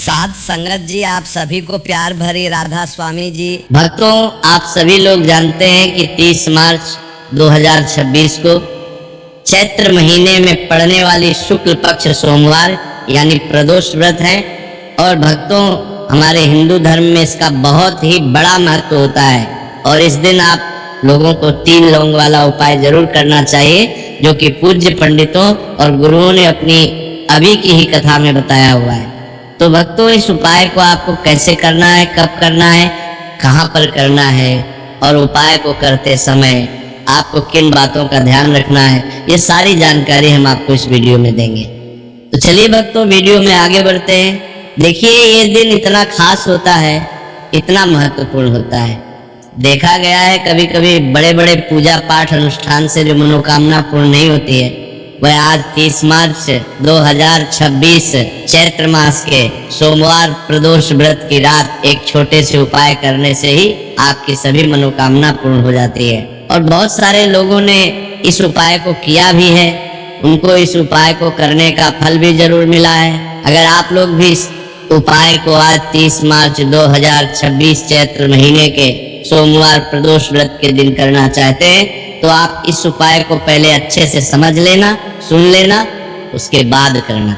साध संगत जी, आप सभी को प्यार भरी राधा स्वामी जी। भक्तों, आप सभी लोग जानते हैं कि 30 मार्च 2026 को चैत्र महीने में पड़ने वाली शुक्ल पक्ष सोमवार यानी प्रदोष व्रत है। और भक्तों, हमारे हिंदू धर्म में इसका बहुत ही बड़ा महत्व होता है और इस दिन आप लोगों को 3 लौंग वाला उपाय जरूर करना चाहिए, जो कि पूज्य पंडितों और गुरुओं ने अपनी अभी की ही कथा में बताया हुआ है। तो भक्तों, इस उपाय को आपको कैसे करना है, कब करना है, कहाँ पर करना है और उपाय को करते समय आपको किन बातों का ध्यान रखना है, ये सारी जानकारी हम आपको इस वीडियो में देंगे। तो चलिए भक्तों, वीडियो में आगे बढ़ते हैं। देखिए, ये दिन इतना खास होता है, इतना महत्वपूर्ण होता है। देखा गया है कभी कभी बड़े बड़े पूजा पाठ अनुष्ठान से जो मनोकामना पूर्ण नहीं होती है, वह आज 30 मार्च 2026 चैत्र मास के सोमवार प्रदोष व्रत की रात एक छोटे से उपाय करने से ही आपकी सभी मनोकामना पूर्ण हो जाती है। और बहुत सारे लोगों ने इस उपाय को किया भी है, उनको इस उपाय को करने का फल भी जरूर मिला है। अगर आप लोग भी इस उपाय को आज 30 मार्च 2026 चैत्र महीने के सोमवार प्रदोष व्रत के दिन करना चाहते हैं, तो आप इस उपाय को पहले अच्छे से समझ लेना, सुन लेना, उसके बाद करना।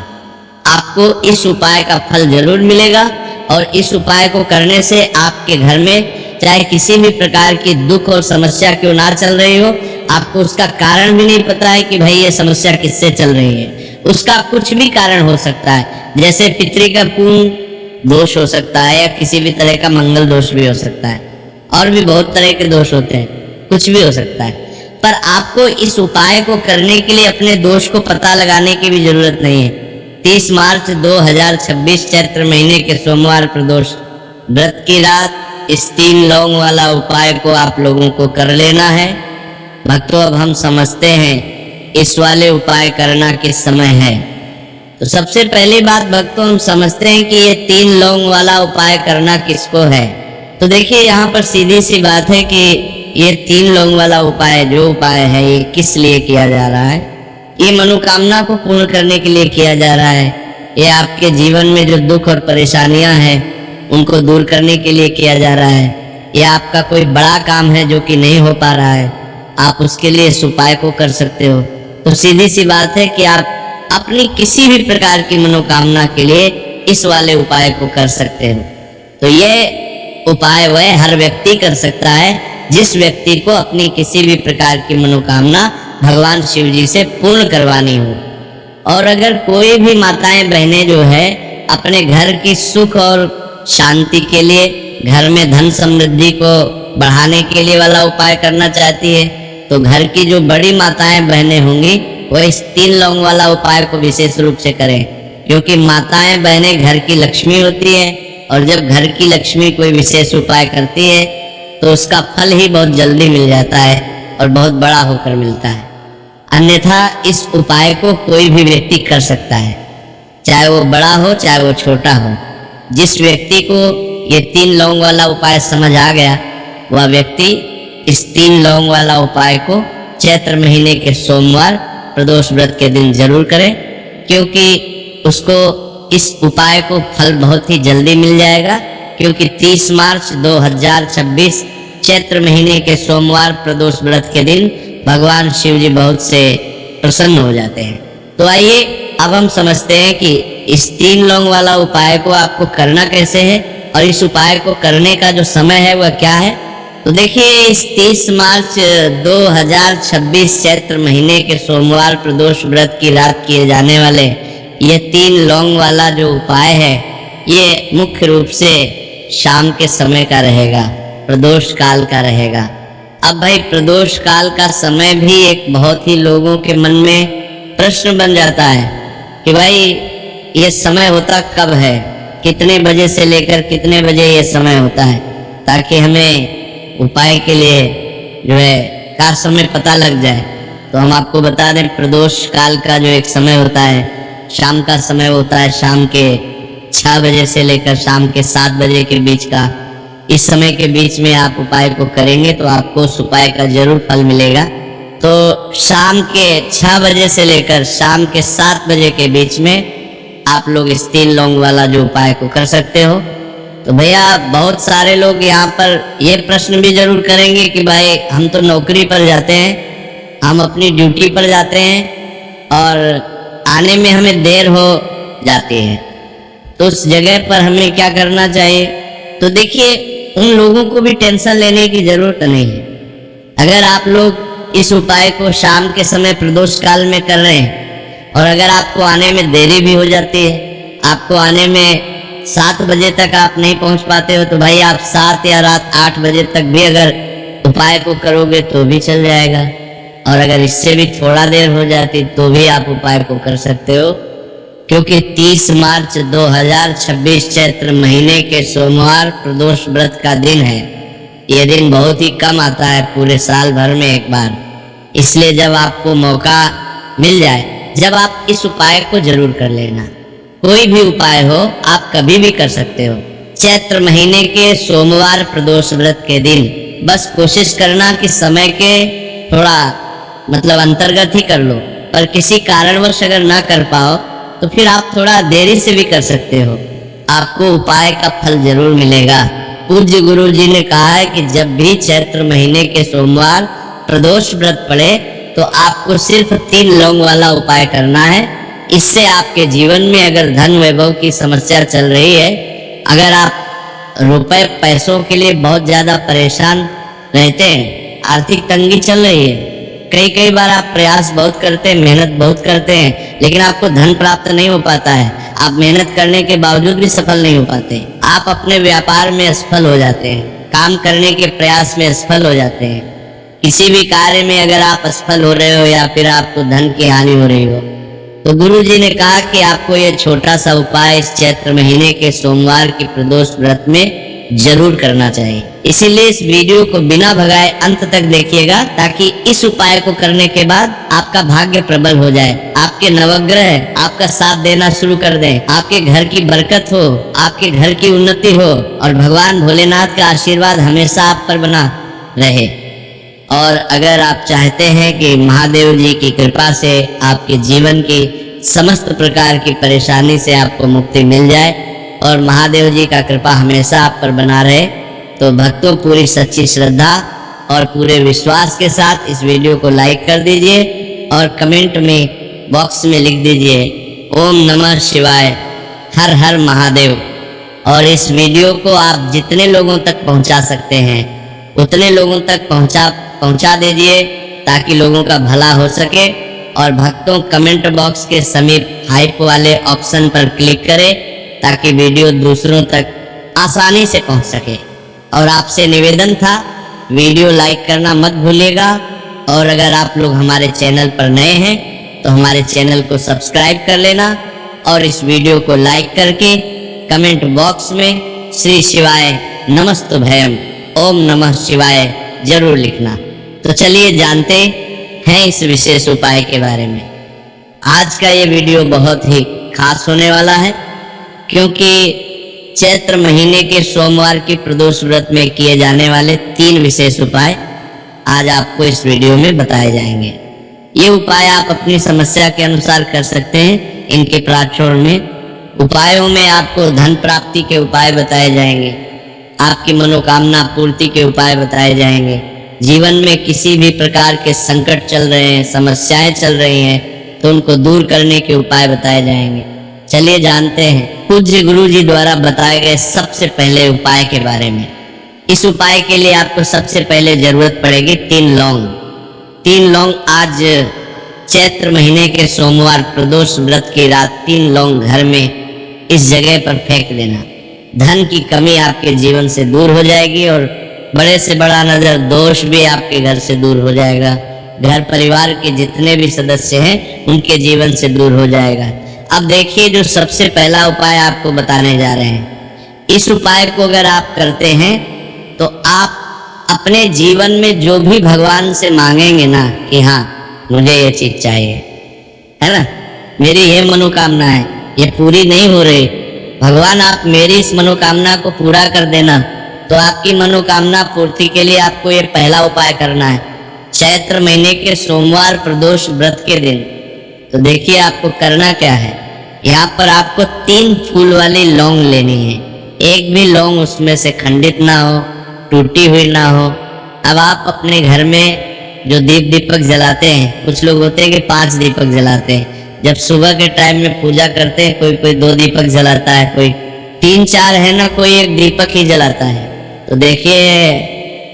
आपको इस उपाय का फल जरूर मिलेगा और इस उपाय को करने से आपके घर में चाहे किसी भी प्रकार की दुख और समस्या क्यों ना चल रही हो, आपको उसका कारण भी नहीं पता है कि भाई ये समस्या किससे चल रही है, उसका कुछ भी कारण हो सकता है। जैसे पितृ का पूर्ण दोष हो सकता है या किसी भी तरह का मंगल दोष भी हो सकता है, और भी बहुत तरह के दोष होते हैं, कुछ भी हो सकता है। पर आपको इस उपाय को करने के लिए अपने दोष को पता लगाने की भी जरूरत नहीं है। 30 मार्च 2026 चैत्र महीने के सोमवार प्रदोष व्रत की रात इस 3 लौंग वाला उपाय को आप लोगों को कर लेना है। भक्तों, अब हम समझते हैं इस वाले उपाय करना किस समय है। तो सबसे पहली बात भक्तों, हम समझते हैं कि ये 3 लौंग वाला उपाय करना किसको है। तो देखिए, यहाँ पर सीधी सी बात है कि ये 3 लौंग वाला उपाय जो उपाय है, ये किस लिए किया जा रहा है। ये मनोकामना को पूर्ण करने के लिए किया जा रहा है। ये आपके जीवन में जो दुख और परेशानियां हैं उनको दूर करने के लिए किया जा रहा है। ये आपका कोई बड़ा काम है जो कि नहीं हो पा रहा है, आप उसके लिए इस उपाय को कर सकते हो। तो सीधी सी बात है कि आप अपनी किसी भी प्रकार की मनोकामना के लिए इस वाले उपाय को कर सकते हो। तो ये उपाय वह हर व्यक्ति कर सकता है जिस व्यक्ति को अपनी किसी भी प्रकार की मनोकामना भगवान शिव जी से पूर्ण करवानी हो। और अगर कोई भी माताएं बहनें जो है अपने घर की सुख और शांति के लिए, घर में धन समृद्धि को बढ़ाने के लिए वाला उपाय करना चाहती है, तो घर की जो बड़ी माताएं बहनें होंगी वो इस 3 लौंग वाला उपाय को विशेष रूप से करें, क्योंकि माताएं बहनें घर की लक्ष्मी होती है और जब घर की लक्ष्मी कोई विशेष उपाय करती है तो उसका फल ही बहुत जल्दी मिल जाता है और बहुत बड़ा होकर मिलता है। अन्यथा इस उपाय को कोई भी व्यक्ति कर सकता है, चाहे वो बड़ा हो चाहे वो छोटा हो। जिस व्यक्ति को ये 3 लौंग वाला उपाय समझ आ गया, वह व्यक्ति इस 3 लौंग वाला उपाय को चैत्र महीने के सोमवार प्रदोष व्रत के दिन जरूर करे, क्योंकि उसको इस उपाय को फल बहुत ही जल्दी मिल जाएगा। क्योंकि 30 मार्च 2026 चैत्र महीने के सोमवार प्रदोष व्रत के दिन भगवान शिव जी बहुत से प्रसन्न हो जाते हैं। तो आइए अब हम समझते हैं कि इस 3 लौंग वाला उपाय को आपको करना कैसे है और इस उपाय को करने का जो समय है वह क्या है। तो देखिए, इस 30 मार्च 2026 चैत्र महीने के सोमवार प्रदोष व्रत की रात किए जाने वाले ये 3 लौंग वाला जो उपाय है, ये मुख्य रूप से शाम के समय का रहेगा, प्रदोष काल का रहेगा। अब भाई, प्रदोष काल का समय भी एक बहुत ही लोगों के मन में प्रश्न बन जाता है कि भाई ये समय होता कब है, कितने बजे से लेकर कितने बजे ये समय होता है, ताकि हमें उपाय के लिए जो है का समय पता लग जाए। तो हम आपको बता दें, प्रदोष काल का जो एक समय होता है, शाम का समय होता है, शाम के 6 बजे से लेकर शाम के 7 बजे के बीच का। इस समय के बीच में आप उपाय को करेंगे तो आपको उस उपाय का जरूर फल मिलेगा। तो शाम के 6 बजे से लेकर शाम के 7 बजे के बीच में आप लोग इस 3 लौंग वाला जो उपाय को कर सकते हो। तो भैया बहुत सारे लोग यहाँ पर ये प्रश्न भी जरूर करेंगे कि भाई हम तो नौकरी पर जाते हैं, हम अपनी ड्यूटी पर जाते हैं और आने में हमें देर हो जाती है, तो उस जगह पर हमें क्या करना चाहिए। तो देखिए, उन लोगों को भी टेंशन लेने की जरूरत नहीं है। अगर आप लोग इस उपाय को शाम के समय प्रदोष काल में कर रहे हैं और अगर आपको आने में देरी भी हो जाती है, आपको आने में 7 बजे तक आप नहीं पहुंच पाते हो, तो भाई आप 7 या रात 8 बजे तक भी अगर उपाय को करोगे तो भी चल जाएगा। और अगर इससे भी थोड़ा देर हो जाती तो भी आप उपाय को कर सकते हो, क्योंकि 30 मार्च 2026 चैत्र महीने के सोमवार प्रदोष व्रत का दिन है। ये दिन बहुत ही कम आता है पूरे साल भर में एक बार, इसलिए जब आपको मौका मिल जाए, जब आप इस उपाय को जरूर कर लेना। कोई भी उपाय हो आप कभी भी कर सकते हो। चैत्र महीने के सोमवार प्रदोष व्रत के दिन बस कोशिश करना कि समय के थोड़ा अंतर्गत ही कर लो, पर किसी कारणवश अगर ना कर पाओ तो फिर आप थोड़ा देरी से भी कर सकते हो, आपको उपाय का फल जरूर मिलेगा। पूज्य गुरु जी ने कहा है कि जब भी चैत्र महीने के सोमवार प्रदोष व्रत पड़े तो आपको सिर्फ 3 लौंग वाला उपाय करना है। इससे आपके जीवन में अगर धन वैभव की समस्या चल रही है, अगर आप रुपए पैसों के लिए बहुत ज्यादा परेशान रहते हैं, आर्थिक तंगी चल रही है, कई बार आप प्रयास बहुत करते हैं, मेहनत बहुत करते हैं, लेकिन आपको धन प्राप्त नहीं हो पाता है, आप मेहनत करने के बावजूद भी सफल नहीं हो पाते, आप अपने व्यापार में असफल हो जाते हैं, काम करने के प्रयास में असफल हो जाते हैं, किसी भी कार्य में अगर आप असफल हो रहे हो या फिर आपको धन की हानि हो रही हो, तो गुरु जी ने कहा कि आपको ये छोटा सा उपाय इस चैत्र महीने के सोमवार की प्रदोष व्रत में जरूर करना चाहिए। इसीलिए इस वीडियो को बिना भगाए अंत तक देखिएगा, ताकि इस उपाय को करने के बाद आपका भाग्य प्रबल हो जाए, आपके नवग्रह आपका साथ देना शुरू कर दें, आपके घर की बरकत हो, आपके घर की उन्नति हो और भगवान भोलेनाथ का आशीर्वाद हमेशा आप पर बना रहे। और अगर आप चाहते हैं कि महादेव जी की कृपा से आपके जीवन की समस्त प्रकार की परेशानी से आपको मुक्ति मिल जाए और महादेव जी का कृपा हमेशा आप पर बना रहे, तो भक्तों पूरी सच्ची श्रद्धा और पूरे विश्वास के साथ इस वीडियो को लाइक कर दीजिए और कमेंट में बॉक्स में लिख दीजिए ओम नमः शिवाय, हर हर महादेव। और इस वीडियो को आप जितने लोगों तक पहुंचा सकते हैं उतने लोगों तक पहुंचा दीजिए, ताकि लोगों का भला हो सके। और भक्तों कमेंट बॉक्स के समीप हाइप वाले ऑप्शन पर क्लिक करें, ताकि वीडियो दूसरों तक आसानी से पहुंच सके। और आपसे निवेदन था, वीडियो लाइक करना मत भूलिएगा। और अगर आप लोग हमारे चैनल पर नए हैं तो हमारे चैनल को सब्सक्राइब कर लेना और इस वीडियो को लाइक करके कमेंट बॉक्स में श्री शिवाय नमस्तुभयम ओम नमः शिवाय जरूर लिखना। तो चलिए जानते हैं इस विशेष उपाय के बारे में। आज का ये वीडियो बहुत ही खास होने वाला है, क्योंकि चैत्र महीने के सोमवार की प्रदोष व्रत में किए जाने वाले 3 विशेष उपाय आज आपको इस वीडियो में बताए जाएंगे। ये उपाय आप अपनी समस्या के अनुसार कर सकते हैं। इनके प्राक्षोण में उपायों में आपको धन प्राप्ति के उपाय बताए जाएंगे, आपकी मनोकामना पूर्ति के उपाय बताए जाएंगे, जीवन में किसी भी प्रकार के संकट चल रहे हैं, समस्याएं चल रही हैं, तो उनको दूर करने के उपाय बताए जाएंगे। चलिए जानते हैं पूज्य गुरु जी द्वारा बताए गए सबसे पहले उपाय के बारे में। इस उपाय के लिए आपको सबसे पहले जरूरत पड़ेगी 3 लौंग। 3 लौंग आज चैत्र महीने के सोमवार प्रदोष व्रत की रात 3 लौंग घर में इस जगह पर फेंक देना। धन की कमी आपके जीवन से दूर हो जाएगी और बड़े से बड़ा नजर दोष भी आपके घर से दूर हो जाएगा। घर परिवार के जितने भी सदस्य हैं उनके जीवन से दूर हो जाएगा। अब देखिए, जो सबसे पहला उपाय आपको बताने जा रहे हैं, इस उपाय को अगर आप करते हैं तो आप अपने जीवन में जो भी भगवान से मांगेंगे ना कि हाँ मुझे ये चीज चाहिए, है ना, मेरी ये मनोकामना है, ये पूरी नहीं हो रही, भगवान आप मेरी इस मनोकामना को पूरा कर देना। तो आपकी मनोकामना पूर्ति के लिए आपको ये पहला उपाय करना है, चैत्र महीने के सोमवार प्रदोष व्रत के दिन। तो देखिए आपको करना क्या है। यहाँ पर आपको 3 फूल वाली लौंग लेनी है। एक भी लौंग उसमें से खंडित ना हो, टूटी हुई ना हो। अब आप अपने घर में जो दीपक जलाते हैं, कुछ लोग होते हैं कि 5 दीपक जलाते हैं। जब सुबह के टाइम में पूजा करते हैं, कोई 2 दीपक जलाता है, कोई 3-4 है ना, कोई 1 दीपक ही जलाता है। तो देखिए,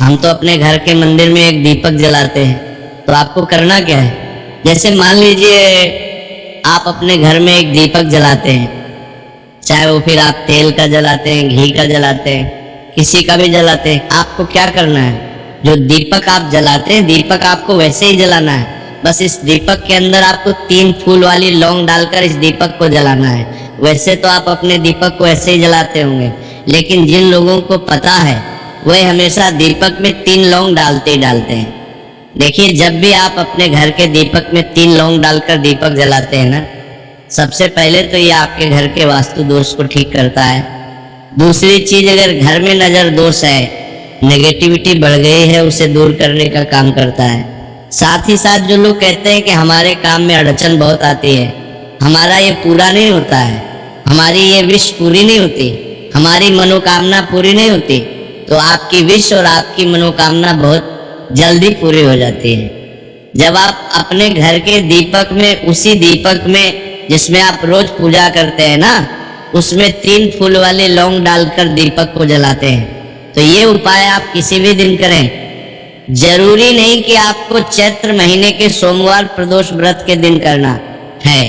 हम तो अपने घर के मंदिर में 1 दीपक जलाते हैं। तो आपको करना क्या है, जैसे मान लीजिए आप अपने घर में 1 दीपक जलाते हैं, चाहे वो फिर आप तेल का जलाते हैं, घी का जलाते हैं, किसी का भी जलाते हैं। आपको क्या करना है, जो दीपक आप जलाते हैं, दीपक आपको वैसे ही जलाना है। बस इस दीपक के अंदर आपको 3 फूल वाली लौंग डालकर इस दीपक को जलाना है। वैसे तो आप अपने दीपक को ऐसे ही जलाते होंगे, लेकिन जिन लोगों को पता है वह हमेशा दीपक में 3 लौंग डालते ही डालते हैं। देखिए, जब भी आप अपने घर के दीपक में 3 लौंग डालकर दीपक जलाते हैं ना, सबसे पहले तो ये आपके घर के वास्तु दोष को ठीक करता है। दूसरी चीज, अगर घर में नजर दोष है, नेगेटिविटी बढ़ गई है, उसे दूर करने का काम करता है। साथ ही साथ जो लोग कहते हैं कि हमारे काम में अड़चन बहुत आती है, हमारा ये पूरा नहीं होता है, हमारी ये विश पूरी नहीं होती, हमारी मनोकामना पूरी नहीं होती, तो आपकी विश और आपकी मनोकामना बहुत जल्दी पूरी हो जाती है। जब आप अपने घर के दीपक में, उसी दीपक में जिसमें आप रोज पूजा करते हैं ना, उसमें 3 फूल वाले लौंग डालकर दीपक को जलाते हैं, तो ये उपाय आप किसी भी दिन करें। जरूरी नहीं कि आपको चैत्र महीने के सोमवार प्रदोष व्रत के दिन करना है।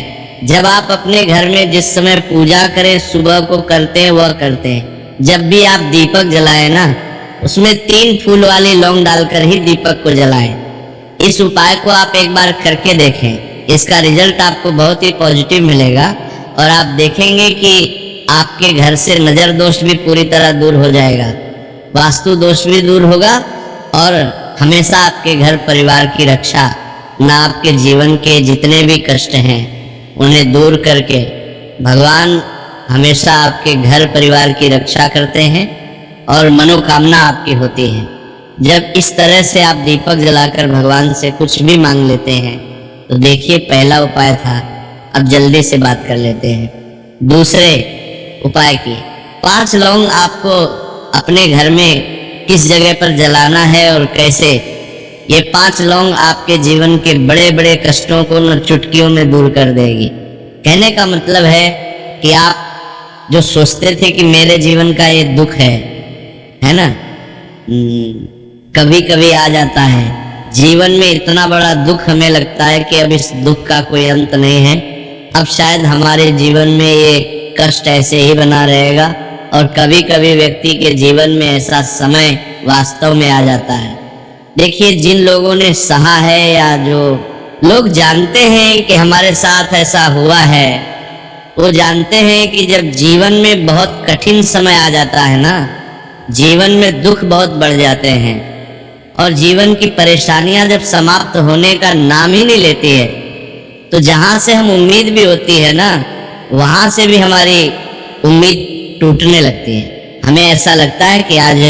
जब आप अपने घर में जिस समय पूजा करें, सुबह को करते हैं, वह करते हैं। जब भी आप दीपक जलाएं ना, उसमें 3 फूल वाली लौंग डालकर ही दीपक को जलाएं। इस उपाय को आप एक बार करके देखें, इसका रिजल्ट आपको बहुत ही पॉजिटिव मिलेगा और आप देखेंगे कि आपके घर से नजर दोष भी पूरी तरह दूर हो जाएगा, वास्तु दोष भी दूर होगा और हमेशा आपके घर परिवार की रक्षा, ना आपके जीवन के जितने भी कष्ट हैं उन्हें दूर करके भगवान हमेशा आपके घर परिवार की रक्षा करते हैं और मनोकामना आपकी होती है। जब इस तरह से आप दीपक जलाकर भगवान से कुछ भी मांग लेते हैं, तो देखिए, पहला उपाय था। अब जल्दी से बात कर लेते हैं दूसरे उपाय की। 5 लौंग आपको अपने घर में किस जगह पर जलाना है और कैसे, ये 5 लौंग आपके जीवन के बड़े बड़े कष्टों को न चुटकियों में दूर कर देगी। कहने का मतलब है कि आप जो सोचते थे कि मेरे जीवन का ये दुख है ना, कभी कभी आ जाता है जीवन में, इतना बड़ा दुख हमें लगता है कि अब इस दुख का कोई अंत नहीं है, अब शायद हमारे जीवन में ये कष्ट ऐसे ही बना रहेगा। और कभी कभी व्यक्ति के जीवन में ऐसा समय वास्तव में आ जाता है। देखिए, जिन लोगों ने सहा है या जो लोग जानते हैं कि हमारे साथ ऐसा हुआ है, वो जानते हैं कि जब जीवन में बहुत कठिन समय आ जाता है ना, जीवन में दुख बहुत बढ़ जाते हैं और जीवन की परेशानियां जब समाप्त होने का नाम ही नहीं लेती है, तो जहां से हम उम्मीद भी होती है ना, वहां से भी हमारी उम्मीद टूटने लगती है। हमें ऐसा लगता है कि आज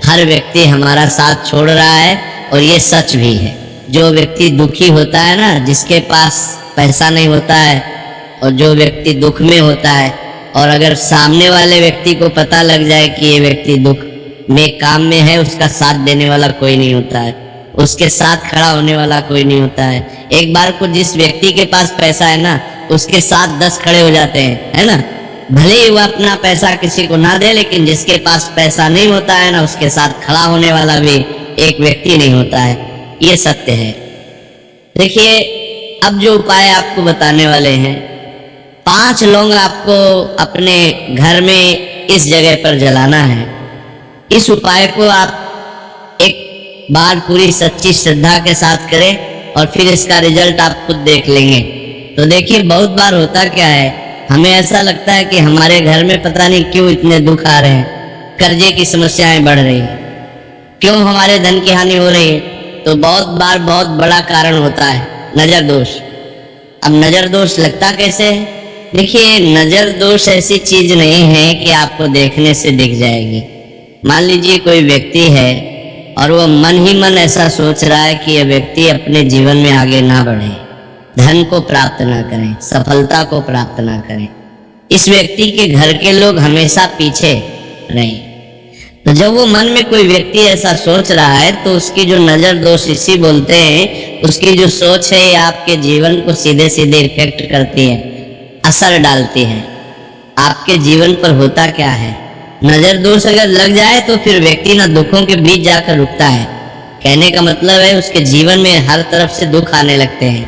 हर व्यक्ति हमारा साथ छोड़ रहा है, और ये सच भी है। जो व्यक्ति दुखी होता है ना, जिसके पास पैसा नहीं होता है, और जो व्यक्ति दुख में होता है, और अगर सामने वाले व्यक्ति को पता लग जाए कि ये व्यक्ति दुख में काम में है, उसका साथ देने वाला कोई नहीं होता है, उसके साथ खड़ा होने वाला कोई नहीं होता है। एक बार को जिस व्यक्ति के पास पैसा है ना, उसके साथ 10 खड़े हो जाते हैं, है ना। भले ही वो अपना पैसा किसी को ना दे, लेकिन जिसके पास पैसा नहीं होता है ना, उसके साथ खड़ा होने वाला भी एक व्यक्ति नहीं होता है। ये सत्य है। देखिए, अब जो उपाय आपको बताने वाले हैं, 5 लौंग आपको अपने घर में इस जगह पर जलाना है। इस उपाय को आप एक बार पूरी सच्ची श्रद्धा के साथ करें और फिर इसका रिजल्ट आप खुद देख लेंगे। तो देखिए, बहुत बार होता क्या है, हमें ऐसा लगता है कि हमारे घर में पता नहीं क्यों इतने दुख आ रहे हैं, कर्जे की समस्याएं बढ़ रही हैं, क्यों हमारे धन की हानि हो रही है। तो बहुत बार बहुत बड़ा कारण होता है नजर दोष। अब नजर दोष लगता कैसे है? देखिए, नजर दोष ऐसी चीज नहीं है कि आपको देखने से दिख जाएगी। मान लीजिए कोई व्यक्ति है और वो मन ही मन ऐसा सोच रहा है कि यह व्यक्ति अपने जीवन में आगे ना बढ़े, धन को प्राप्त ना करें, सफलता को प्राप्त ना करें, इस व्यक्ति के घर के लोग हमेशा पीछे रहें। तो जब वो मन में कोई व्यक्ति ऐसा सोच रहा है तो उसकी जो नजर दोष इसी बोलते हैं, उसकी जो सोच है ये आपके जीवन को सीधे सीधे इफेक्ट करती है, असर डालती है। आपके जीवन पर होता क्या है, नजर दोष अगर लग जाए तो फिर व्यक्ति ना दुखों के बीच जाकर रुकता है। कहने का मतलब है उसके जीवन में हर तरफ से दुख आने लगते हैं,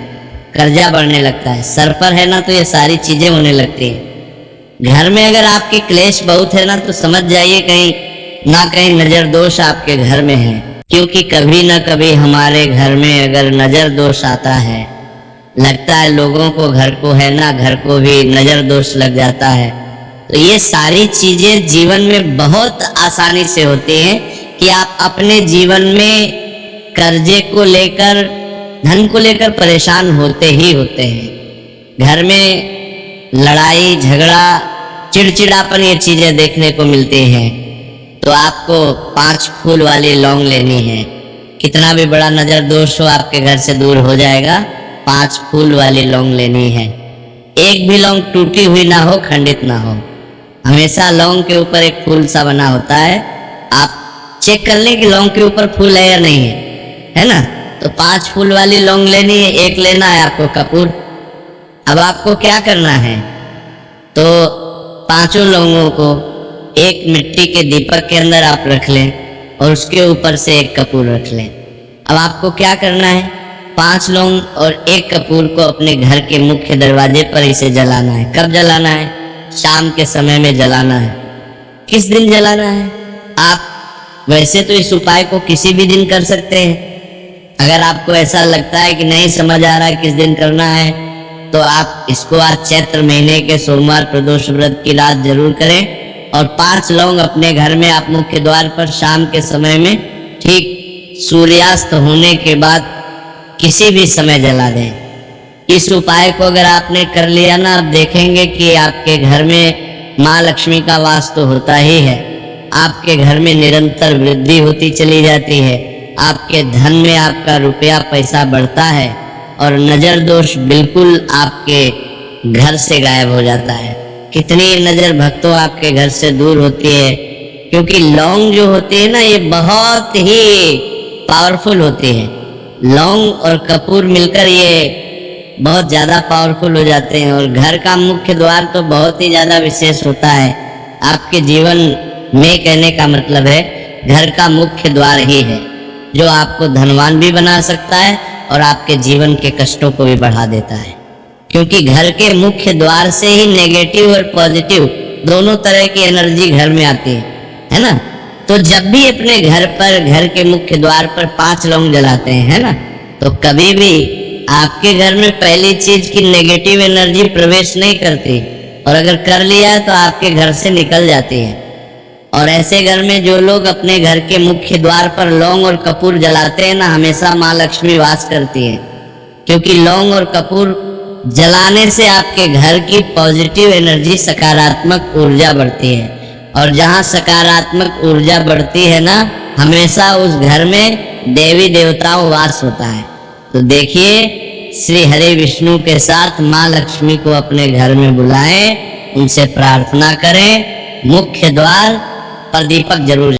कर्जा बढ़ने लगता है, सर पर है ना तो ये सारी चीजें होने लगती है। घर में अगर आपके क्लेश बहुत है ना तो समझ जाइए कहीं ना कहीं नजर दोष आपके घर में है, क्योंकि कभी ना कभी हमारे घर में अगर नजर दोष आता है, लगता है लोगों को घर को है ना, घर को भी नजर दोष लग जाता है। तो ये सारी चीजें जीवन में बहुत आसानी से होती हैं कि आप अपने जीवन में कर्जे को लेकर, धन को लेकर परेशान होते ही होते हैं। घर में लड़ाई झगड़ा चिड़चिड़ापन ये चीजें देखने को मिलती हैं। तो आपको 5 फूल वाली लौंग लेनी है, कितना भी बड़ा नजर दोष हो आपके घर से दूर हो जाएगा। 5 फूल वाली लौंग लेनी है, एक भी लौंग टूटी हुई ना हो, खंडित ना हो, हमेशा लौंग के ऊपर एक फूल सा बना होता है। आप चेक कर लें कि लौंग के ऊपर फूल है या नहीं है ना। तो 5 फूल वाली लौंग लेनी है, एक लेना है आपको कपूर। अब आपको क्या करना है, तो 5 लौंगों को एक मिट्टी के दीपक के अंदर आप रख लें और उसके ऊपर से एक कपूर रख लें। अब आपको क्या करना है, 5 लौंग और एक कपूर को अपने घर के मुख्य दरवाजे पर इसे जलाना है। कब जलाना है, शाम के समय में जलाना है। किस दिन जलाना है, आप वैसे तो इस उपाय को किसी भी दिन कर सकते हैं। अगर आपको ऐसा लगता है कि नहीं समझ आ रहा है किस दिन करना है, तो आप इसको आज चैत्र महीने के सोमवार प्रदोष व्रत की रात जरूर करें और 5 लौंग अपने घर में आप मुख्य द्वार पर शाम के समय में ठीक सूर्यास्त होने के बाद किसी भी समय जला दें। इस उपाय को अगर आपने कर लिया ना, आप देखेंगे कि आपके घर में माँ लक्ष्मी का वास तो होता ही है, आपके घर में निरंतर वृद्धि होती चली जाती है, आपके धन में आपका रुपया पैसा बढ़ता है और नजर दोष बिल्कुल आपके घर से गायब हो जाता है। कितनी नजर भक्तों आपके घर से दूर होती है, क्योंकि लौंग जो होती है ना ये बहुत ही पावरफुल होती है। लौंग और कपूर मिलकर ये बहुत ज्यादा पावरफुल हो जाते हैं और घर का मुख्य द्वार तो बहुत ही ज्यादा विशेष होता है आपके जीवन में। कहने का मतलब है घर का मुख्य द्वार ही है जो आपको धनवान भी बना सकता है और आपके जीवन के कष्टों को भी बढ़ा देता है, क्योंकि घर के मुख्य द्वार से ही नेगेटिव और पॉजिटिव दोनों तरह की एनर्जी घर में आती है ना। तो जब भी अपने घर पर, घर के मुख्य द्वार पर 5 लौंग जलाते हैं, है ना, तो कभी भी आपके घर में पहली चीज की नेगेटिव एनर्जी प्रवेश नहीं करती और अगर कर लिया तो आपके घर से निकल जाती है। और ऐसे घर में जो लोग अपने घर के मुख्य द्वार पर लौंग और कपूर जलाते हैं ना, हमेशा माँ लक्ष्मी वास करती है, क्योंकि लौंग और कपूर जलाने से आपके घर की पॉजिटिव एनर्जी, सकारात्मक ऊर्जा बढ़ती है और जहाँ सकारात्मक ऊर्जा बढ़ती है ना, हमेशा उस घर में देवी देवताओं वास होता है। तो देखिए, श्री हरि विष्णु के साथ माँ लक्ष्मी को अपने घर में बुलाएं, उनसे प्रार्थना करें, मुख्य द्वार पर दीपक जरूर